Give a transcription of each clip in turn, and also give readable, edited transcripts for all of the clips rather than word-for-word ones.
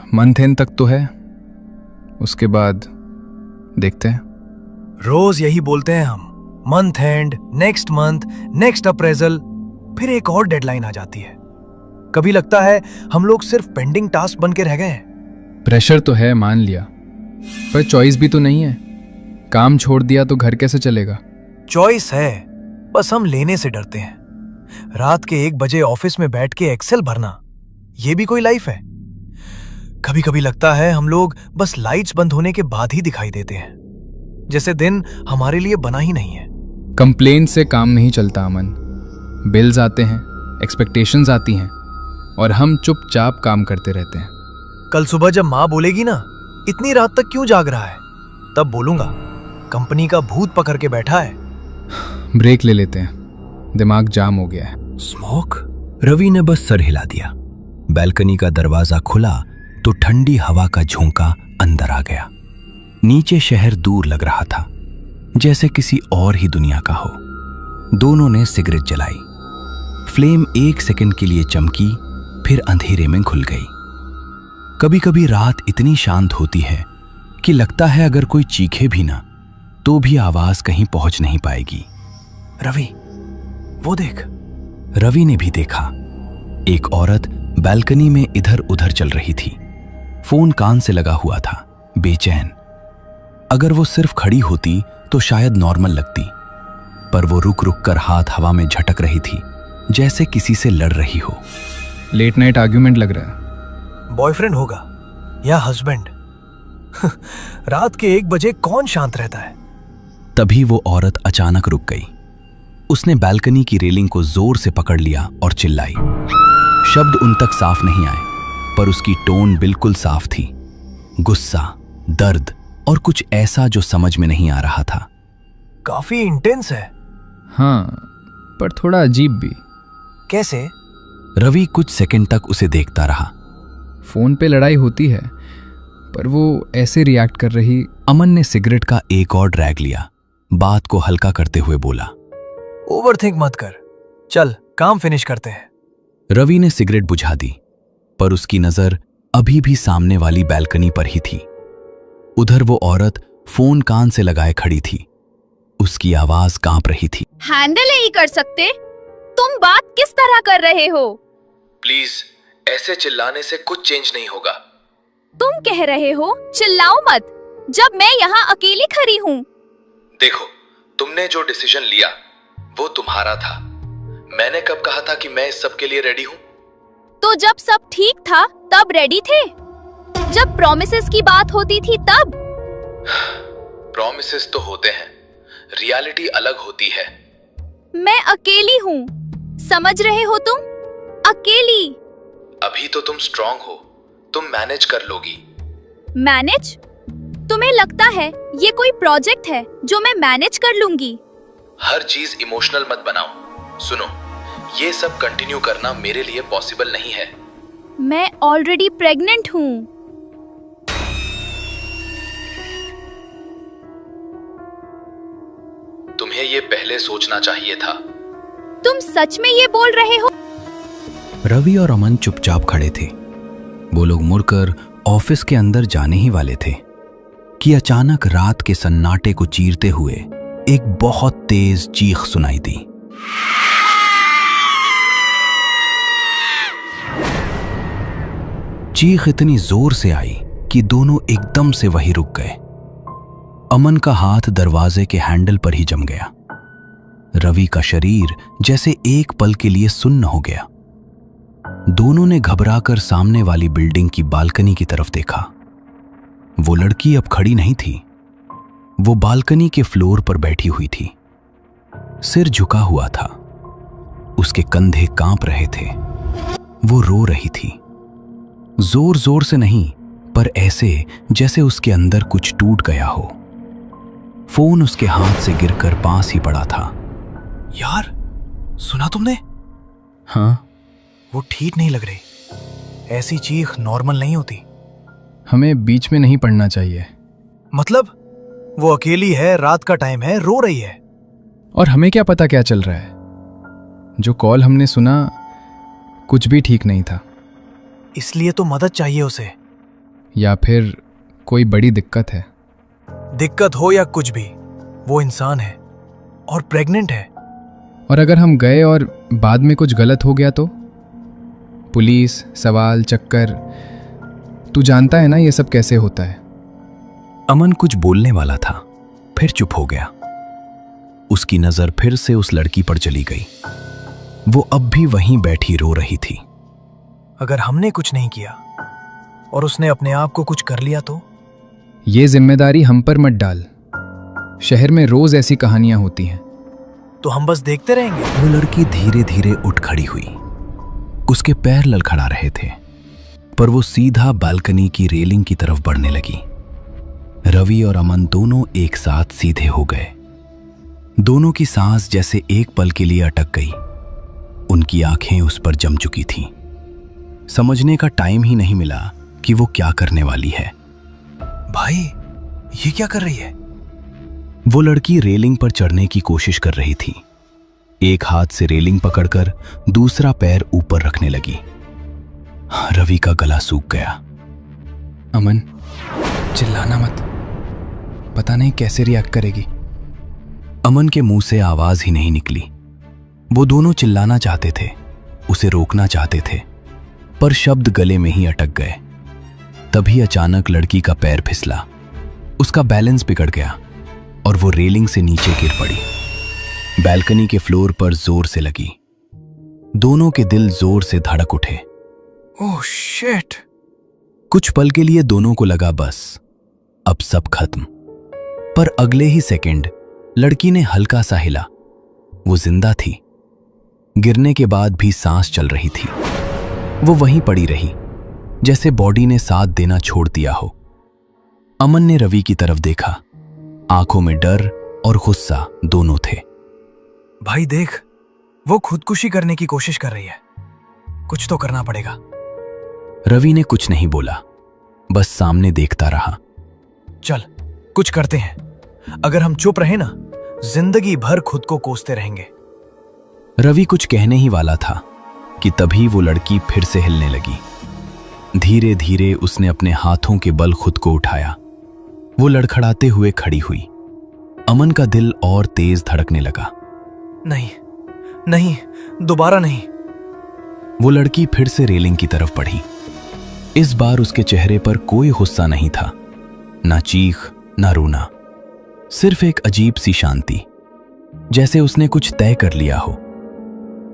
Month and तक तो है, उसके बाद देखते हैं। रोज यही बोलते हैं हम, month and, next month, next appraisal, फिर एक और डेडलाइन आ जाती है। कभी लगता है हम लोग सिर्फ पेंडिंग टास्क बन के रह गए हैं। प्रेशर तो है, मान लिया, पर चॉइस भी तो नहीं है। काम छोड़ दिया तो घर कैसे चलेगा? चॉइस है, बस हम लेने से डरते हैं। रात के 1 बजे ऑफिस में बैठ के एक्सेल भरना, ये भी कोई लाइफ है? कभी कभी लगता है हम लोग बस लाइट्स बंद होने के बाद ही दिखाई देते हैं, जैसे दिन हमारे लिए बना ही नहीं है। कंप्लेंट से काम नहीं चलता अमन। बिल्स आते हैं, एक्सपेक्टेशंस आती हैं, और हम चुपचाप काम करते रहते हैं। कल सुबह जब माँ बोलेगी ना, इतनी रात तक क्यों जाग रहा है, तब बोलूंगा, कंपनी का भूत पकड़ के बैठा है। ब्रेक ले लेते हैं, दिमाग जाम हो गया है। स्मोक? रवि ने बस सर हिला दिया। बैल्कनी का दरवाजा खुला तो ठंडी हवा का झोंका अंदर आ गया। नीचे शहर दूर लग रहा था, जैसे किसी और ही दुनिया का हो। दोनों ने सिगरेट जलाई। फ्लेम 1 सेकंड के लिए चमकी, फिर अंधेरे में घुल गई। कभी कभी रात इतनी शांत होती है कि लगता है अगर कोई चीखे भी ना तो भी आवाज कहीं पहुंच नहीं पाएगी। रवि, वो देख। रवि ने भी देखा। एक औरत बालकनी में इधर उधर चल रही थी। फोन कान से लगा हुआ था, बेचैन। अगर वो सिर्फ खड़ी होती तो शायद नॉर्मल लगती, पर वो रुक रुक कर हाथ हवा में झटक रही थी, जैसे किसी से लड़ रही हो। लेट नाइट आर्ग्यूमेंट लग रहा है। बॉयफ्रेंड होगा या हस्बैंड। रात के 1 बजे कौन शांत रहता है? तभी वो औरत अचानक रुक गई। उसने बालकनी की रेलिंग को जोर से पकड़ लिया और चिल्लाई। शब्द उन तक साफ नहीं आए, पर उसकी टोन बिल्कुल साफ थी। गुस्सा, दर्द और कुछ ऐसा जो समझ में नहीं आ रहा था। काफी इंटेंस है। हाँ, पर थोड़ा अजीब भी। कैसे? रवि कुछ सेकंड तक उसे देखता रहा। फोन पे लड़ाई होती है, पर वो ऐसे रिएक्ट कर रही। अमन ने सिगरेट का एक और ड्रैग लिया, बात को हल्का करते हुए बोला, ओवरथिंक मत कर, चल काम फिनिश करते हैं। रवि ने सिगरेट बुझा दी, पर उसकी नजर अभी भी सामने वाली बालकनी पर ही थी। उधर वो औरत फोन कान से लगाए खड़ी थी। उसकी आवाज कांप रही थी। हैंडल नहीं कर सकते? तुम बात किस तरह कर रहे हो? प्लीज, ऐसे चिल्लाने से कुछ चेंज नहीं होगा। तुम कह रहे हो चिल्लाओ मत, जब मैं यहाँ अकेली खड़ी हूँ। देखो, तुमने जो डिसीजन लिया वो तुम्हारा था। मैंने कब कहा था कि मैं इस सब के लिए रेडी हूँ? तो जब सब ठीक था तब रेडी थे? जब प्रॉमिसेस की बात होती थी तब? प्रॉमिसेस तो होते हैं, रियलिटी अलग होती है। मैं अकेली हूँ, समझ रहे हो तुम? अकेली। अभी तो तुम स्ट्रांग हो, तुम मैनेज कर लोगी। मैनेज? तुम्हें लगता है ये कोई प्रोजेक्ट है जो मैं मैनेज कर लूंगी? हर चीज इमोशनल मत बनाओ। सुनो, ये सब कंटिन्यू करना मेरे लिए पॉसिबल नहीं है। मैं ऑलरेडी प्रेग्नेंट हूँ। तुम्हें ये पहले सोचना चाहिए था। तुम सच में ये बोल रहे हो? रवि और अमन चुपचाप खड़े थे। वो लोग मुड़कर ऑफिस के अंदर जाने ही वाले थे कि अचानक रात के सन्नाटे को चीरते हुए एक बहुत तेज चीख सुनाई दी। चीख इतनी जोर से आई कि दोनों एकदम से वहीं रुक गए। अमन का हाथ दरवाजे के हैंडल पर ही जम गया। रवि का शरीर जैसे एक पल के लिए सुन्न हो गया। दोनों ने घबराकर सामने वाली बिल्डिंग की बालकनी की तरफ देखा। वो लड़की अब खड़ी नहीं थी, वो बालकनी के फ्लोर पर बैठी हुई थी। सिर झुका हुआ था, उसके कंधे कांप रहे थे। वो रो रही थी, जोर जोर से नहीं, पर ऐसे जैसे उसके अंदर कुछ टूट गया हो। फोन उसके हाथ से गिरकर पास ही पड़ा था। यार, सुना तुमने? हाँ, वो ठीक नहीं लग रही। ऐसी चीख नॉर्मल नहीं होती। हमें बीच में नहीं पड़ना चाहिए। मतलब? वो अकेली है, रात का टाइम है, रो रही है। और हमें क्या पता क्या चल रहा है? जो कॉल हमने सुना कुछ भी ठीक नहीं था। इसलिए तो मदद चाहिए उसे। या फिर कोई बड़ी दिक्कत है। दिक्कत हो या कुछ भी, वो इंसान है और प्रेग्नेंट है। और अगर हम गए और बाद में कुछ गलत हो गया तो? पुलिस, सवाल, चक्कर, तू जानता है ना ये सब कैसे होता है। अमन कुछ बोलने वाला था, फिर चुप हो गया। उसकी नजर फिर से उस लड़की पर चली गई। वो अब भी वहीं बैठी रो रही थी। अगर हमने कुछ नहीं किया और उसने अपने आप को कुछ कर लिया तो? ये जिम्मेदारी हम पर मत डाल। शहर में रोज ऐसी कहानियां होती हैं। तो हम बस देखते रहेंगे। वो लड़की धीरे धीरे उठ खड़ी हुई। उसके पैर ललखड़ा रहे थे, पर वो सीधा बालकनी की रेलिंग की तरफ बढ़ने लगी। रवि और अमन दोनों एक साथ सीधे हो गए। दोनों की सांस जैसे एक पल के लिए अटक गई। उनकी आंखें उस पर जम चुकी थीं। समझने का टाइम ही नहीं मिला कि वो क्या करने वाली है। भाई, ये क्या कर रही है? वो लड़की रेलिंग पर चढ़ने की कोशिश कर रही थी। एक हाथ से रेलिंग पकड़कर दूसरा पैर ऊपर रखने लगी। रवि का गला सूख गया। अमन, चिल्लाना मत, पता नहीं कैसे रिएक्ट करेगी। अमन के मुंह से आवाज ही नहीं निकली। वो दोनों चिल्लाना चाहते थे, उसे रोकना चाहते थे, पर शब्द गले में ही अटक गए। तभी अचानक लड़की का पैर फिसला। उसका बैलेंस बिगड़ गया और वो रेलिंग से नीचे गिर पड़ी। बैल्कनी के फ्लोर पर जोर से लगी। दोनों के दिल जोर से धड़क उठे। Oh shit! कुछ पल के लिए दोनों को लगा बस अब सब खत्म, पर अगले ही सेकंड लड़की ने हल्का सा हिला। वो जिंदा थी। गिरने के बाद भी सांस चल रही थी। वो वहीं पड़ी रही, जैसे बॉडी ने साथ देना छोड़ दिया हो। अमन ने रवि की तरफ देखा। आंखों में डर और गुस्सा दोनों थे। भाई देख, वो खुदकुशी करने की कोशिश कर रही है। कुछ तो करना पड़ेगा। रवि ने कुछ नहीं बोला, बस सामने देखता रहा। चल, कुछ करते हैं। अगर हम चुप रहे ना, जिंदगी भर खुद को कोसते रहेंगे। रवि कुछ कहने ही वाला था कि तभी वो लड़की फिर से हिलने लगी। धीरे धीरे उसने अपने हाथों के बल खुद को उठाया। वो लड़खड़ाते हुए खड़ी हुई। अमन का दिल और तेज धड़कने लगा। नहीं, नहीं, दोबारा नहीं। वो लड़की फिर से रेलिंग की तरफ बढ़ी। इस बार उसके चेहरे पर कोई गुस्सा नहीं था, ना चीख, ना रोना, सिर्फ एक अजीब सी शांति, जैसे उसने कुछ तय कर लिया हो।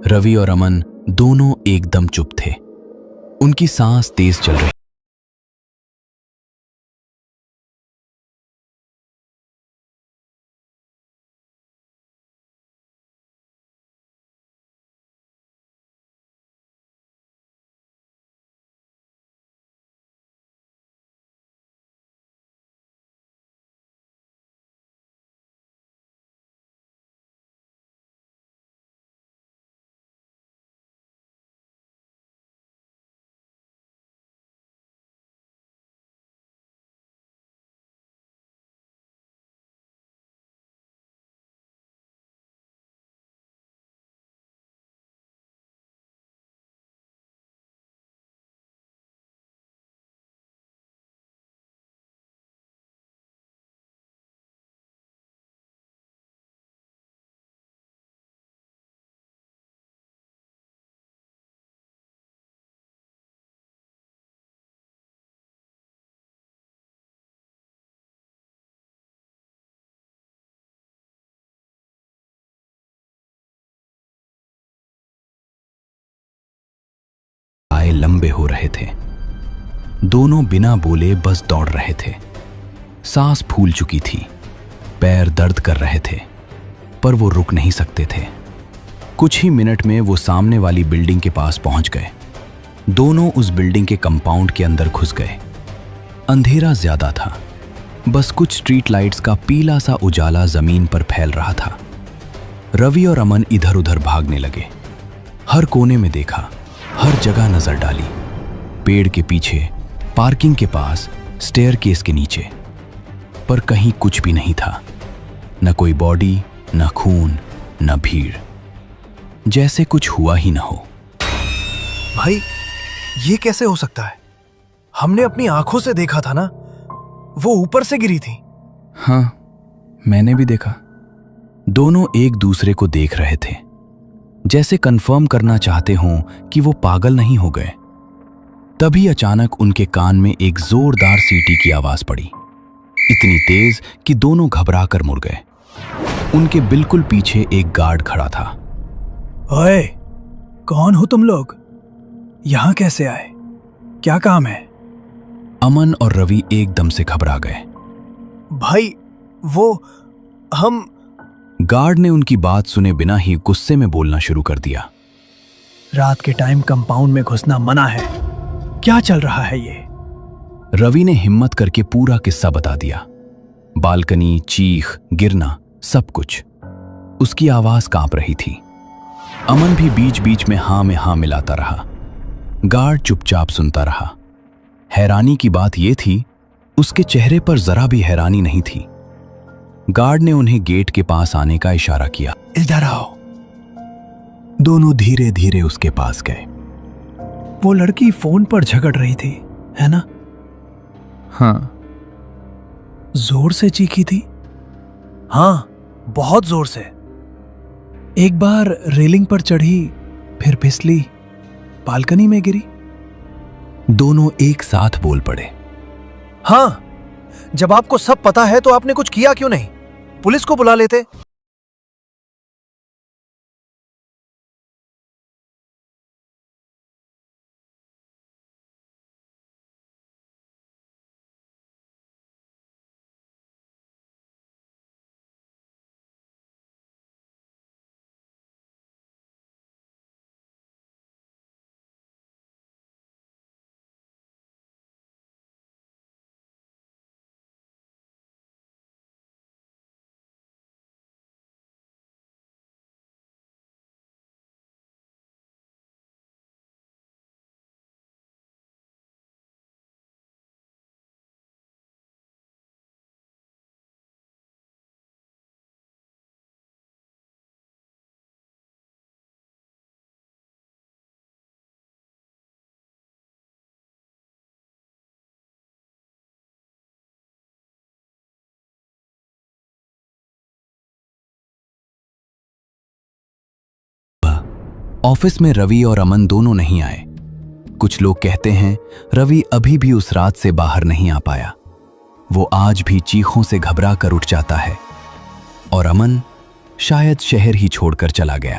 रवि और अमन दोनों एकदम चुप थे। उनकी सांस तेज चल रही। लंबे हो रहे थे। दोनों बिना बोले बस दौड़ रहे थे। सांस फूल चुकी थी, पैर दर्द कर रहे थे, पर वो रुक नहीं सकते थे। कुछ ही मिनट में वो सामने वाली बिल्डिंग के पास पहुंच गए। दोनों उस बिल्डिंग के कंपाउंड के अंदर घुस गए। अंधेरा ज्यादा था, बस कुछ स्ट्रीट लाइट्स का पीला सा उजाला जमीन पर फैल रहा था। रवि और अमन इधर उधर भागने लगे। हर कोने में देखा, हर जगह नजर डाली। पेड़ के पीछे, पार्किंग के पास, स्टेयरकेस के नीचे, पर कहीं कुछ भी नहीं था। न कोई बॉडी, न खून, न भीड़, जैसे कुछ हुआ ही न हो। भाई, ये कैसे हो सकता है? हमने अपनी आंखों से देखा था ना, वो ऊपर से गिरी थी। हाँ, मैंने भी देखा। दोनों एक दूसरे को देख रहे थे, जैसे कंफर्म करना चाहते हों कि वो पागल नहीं हो गए। तभी अचानक उनके कान में एक जोरदार सीटी की आवाज पड़ी, इतनी तेज कि दोनों घबरा कर मुड़ गए। उनके बिल्कुल पीछे एक गार्ड खड़ा था। ओए, कौन हो तुम लोग? यहां कैसे आए? क्या काम है? अमन और रवि एकदम से घबरा गए। भाई, वो हम गार्ड ने उनकी बात सुने बिना ही गुस्से में बोलना शुरू कर दिया। रात के टाइम कंपाउंड में घुसना मना है। क्या चल रहा है ये? रवि ने हिम्मत करके पूरा किस्सा बता दिया। बालकनी, चीख, गिरना, सब कुछ। उसकी आवाज कांप रही थी। अमन भी बीच बीच में हाँ मिलाता रहा। गार्ड चुपचाप सुनता रहा। हैरानी की बात यह थी, उसके चेहरे पर जरा भी हैरानी नहीं थी। गार्ड ने उन्हें गेट के पास आने का इशारा किया। इधर आओ। दोनों धीरे धीरे उसके पास गए। वो लड़की फोन पर झगड़ रही थी, है ना? हाँ। जोर से चीखी थी? हाँ, बहुत जोर से। एक बार रेलिंग पर चढ़ी, फिर फिसली, बालकनी में गिरी। दोनों एक साथ बोल पड़े। हाँ, जब आपको सब पता है तो आपने कुछ किया क्यों नहीं? पुलिस को बुला लेते। ऑफिस में रवि और अमन दोनों नहीं आए। कुछ लोग कहते हैं रवि अभी भी उस रात से बाहर नहीं आ पाया। वो आज भी चीखों से घबरा कर उठ जाता है और अमन शायद शहर ही छोड़कर चला गया।